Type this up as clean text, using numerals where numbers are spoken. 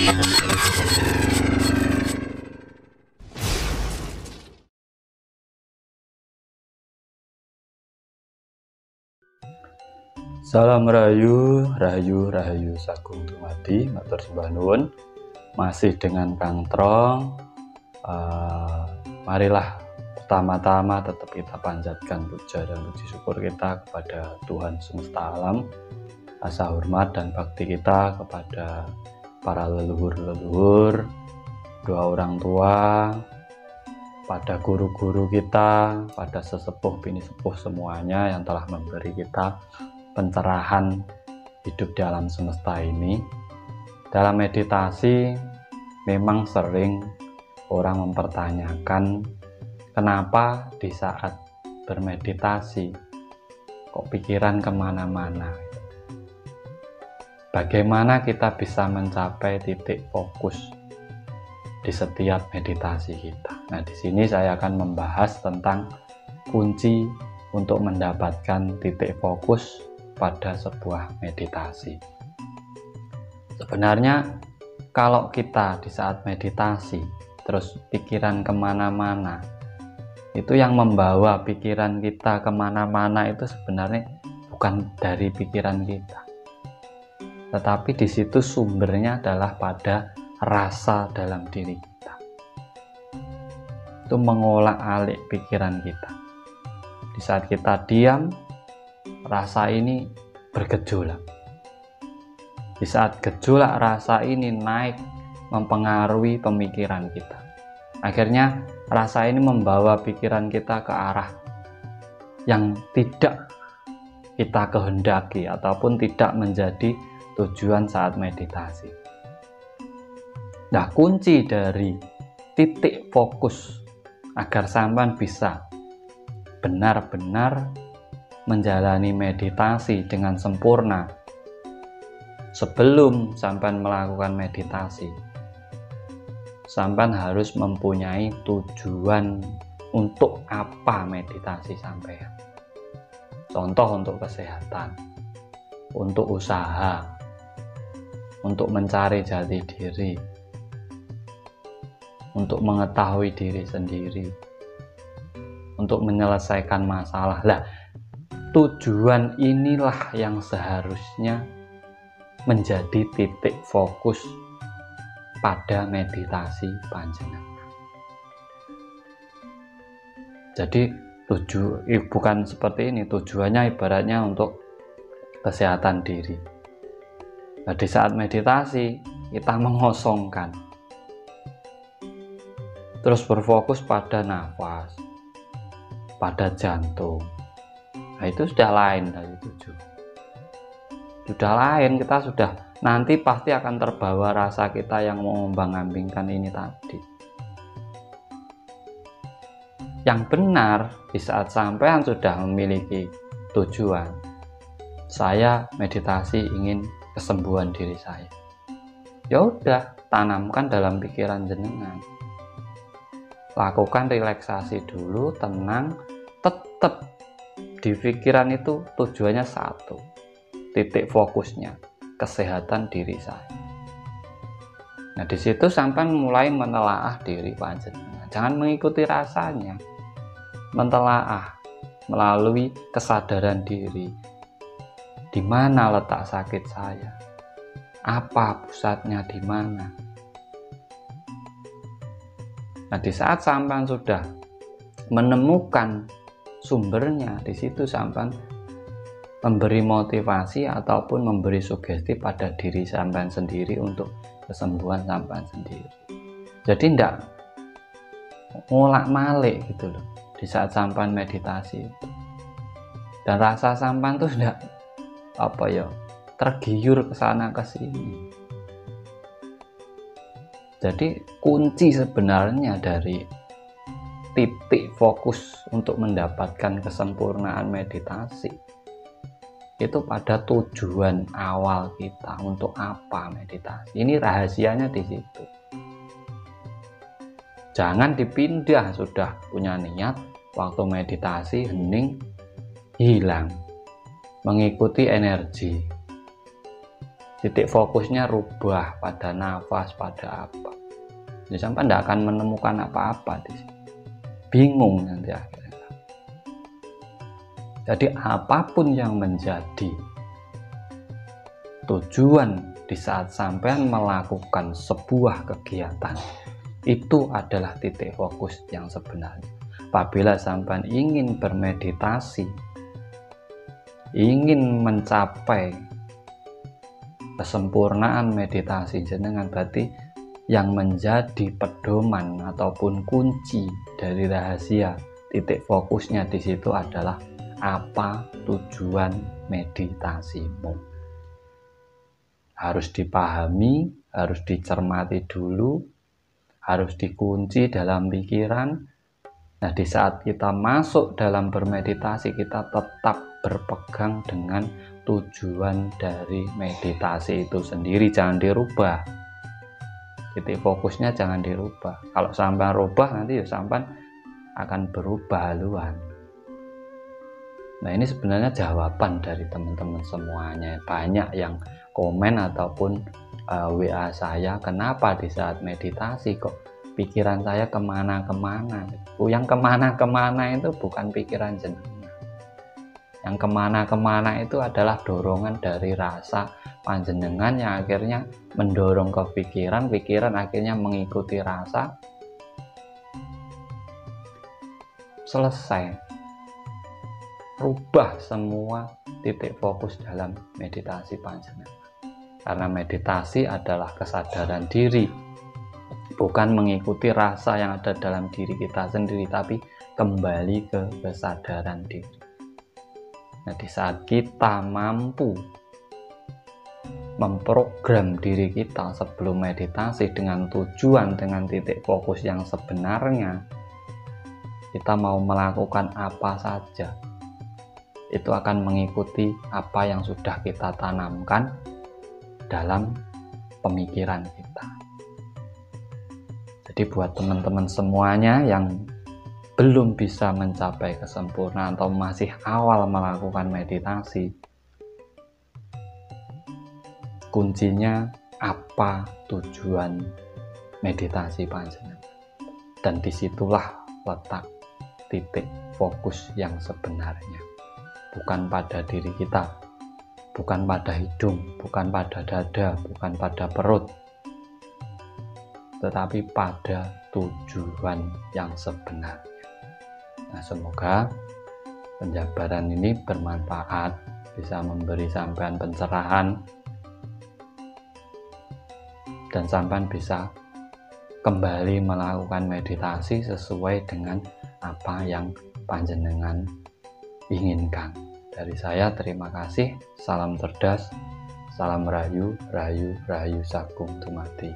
Salam rahayu, rahayu sagung dumadi, matur sembah nuwun. Masih dengan Kang Trong. Marilah pertama-tama tetap kita panjatkan puja dan puji syukur kita kepada Tuhan semesta alam. Rasa hormat dan bakti kita kepada para leluhur-leluhur, doa orang tua, pada guru-guru kita, pada sesepuh bini sepuh semuanya yang telah memberi kita pencerahan hidup di alam semesta ini. Dalam meditasi memang sering orang mempertanyakan kenapa di saat bermeditasi kok pikiran kemana-mana. Bagaimana kita bisa mencapai titik fokus di setiap meditasi kita. Nah, di sini saya akan membahas tentang kunci untuk mendapatkan titik fokus pada sebuah meditasi. Sebenarnya kalau kita di saat meditasi terus pikiran kemana-mana, itu yang membawa pikiran kita kemana-mana itu sebenarnya bukan dari pikiran kita, tetapi di situ sumbernya adalah pada rasa dalam diri kita. Itu mengolak-alik pikiran kita. Di saat kita diam, rasa ini bergejolak. Di saat gejolak rasa ini naik, mempengaruhi pemikiran kita. Akhirnya rasa ini membawa pikiran kita ke arah yang tidak kita kehendaki ataupun tidak menjadi tujuan saat meditasi. Nah, kunci dari titik fokus agar sampean bisa benar-benar menjalani meditasi dengan sempurna. Sebelum sampean melakukan meditasi, sampean harus mempunyai tujuan untuk apa meditasi sampean. Contoh untuk kesehatan, untuk usaha, untuk mencari jati diri, untuk mengetahui diri sendiri, untuk menyelesaikan masalah. Lah, tujuan inilah yang seharusnya menjadi titik fokus pada meditasi panjenengan. Jadi bukan seperti ini, tujuannya ibaratnya untuk kesehatan diri. Nah, di saat meditasi kita mengosongkan, terus berfokus pada nafas, pada jantung. Nah, itu sudah lain dari tujuan. Sudah lain, kita sudah nanti pasti akan terbawa rasa kita yang mengombang-ambingkan ini tadi. Yang benar di saat sampean sudah memiliki tujuan, saya meditasi ingin kesembuhan diri saya. Ya udah, tanamkan dalam pikiran jenengan. Lakukan relaksasi dulu, tenang, tetap di pikiran itu tujuannya satu, titik fokusnya kesehatan diri saya. Nah, di situ sampai mulai menelaah diri panjenengan. Jangan mengikuti rasanya, mentelaah melalui kesadaran diri. Di mana letak sakit saya? Apa pusatnya di mana? Nah, di saat sampai sudah menemukan sumbernya, di situ sampai memberi motivasi ataupun memberi sugesti pada diri sampean sendiri untuk kesembuhan sampean sendiri. Jadi tidak ngolak-malik gitu loh di saat sampean meditasi itu. Dan rasa sampean tuh tidak tergiur ke sana ke sini. Jadi kunci sebenarnya dari titik fokus untuk mendapatkan kesempurnaan meditasi itu pada tujuan awal kita, untuk apa meditasi. Ini rahasianya di situ. Jangan dipindah, sudah punya niat waktu meditasi hening hilang mengikuti energi. titik fokusnya rubah pada nafas, pada apa, ya sampai tidak akan menemukan apa-apa di sini. Bingung nanti akhirnya. Jadi apapun yang menjadi tujuan di saat sampean melakukan sebuah kegiatan, itu adalah titik fokus yang sebenarnya. Apabila sampean ingin bermeditasi, ingin mencapai kesempurnaan meditasi jenengan, berarti yang menjadi pedoman ataupun kunci dari rahasia titik fokusnya di situ adalah apa tujuan meditasimu. Harus dipahami, harus dicermati dulu, harus dikunci dalam pikiran. Nah, di saat kita masuk dalam bermeditasi, kita tetap berpegang dengan tujuan dari meditasi itu sendiri, jangan dirubah. Titik fokusnya jangan dirubah. Kalau sampai rubah, nanti ya sampai akan berubah haluan. Nah, ini sebenarnya jawaban dari teman-teman semuanya. Banyak yang komen ataupun WA saya, kenapa di saat meditasi kok pikiran saya kemana-kemana. Yang kemana-kemana itu bukan pikiran jenengan. Yang kemana-kemana itu adalah dorongan dari rasa panjenengan yang akhirnya mendorong ke pikiran, pikiran akhirnya mengikuti rasa. Selesai. Rubah semua titik fokus dalam meditasi panjenengan. Karena meditasi adalah kesadaran diri, bukan mengikuti rasa yang ada dalam diri kita sendiri, tapi kembali ke kesadaran diri. Nah, di saat kita mampu memprogram diri kita sebelum meditasi dengan tujuan, dengan titik fokus yang sebenarnya, kita mau melakukan apa saja, itu akan mengikuti apa yang sudah kita tanamkan dalam pemikiran kita. Jadi buat teman-teman semuanya yang belum bisa mencapai kesempurnaan atau masih awal melakukan meditasi, kuncinya apa tujuan meditasi panjenengan, dan disitulah letak titik fokus yang sebenarnya, bukan pada diri kita, bukan pada hidung, bukan pada dada, bukan pada perut, tetapi pada tujuan yang sebenarnya. Nah, semoga penjabaran ini bermanfaat, bisa memberi sampean pencerahan, dan sampean bisa kembali melakukan meditasi sesuai dengan apa yang panjenengan inginkan. Dari saya terima kasih, salam cerdas, salam rahayu, rahayu, rahayu sagung dumadi.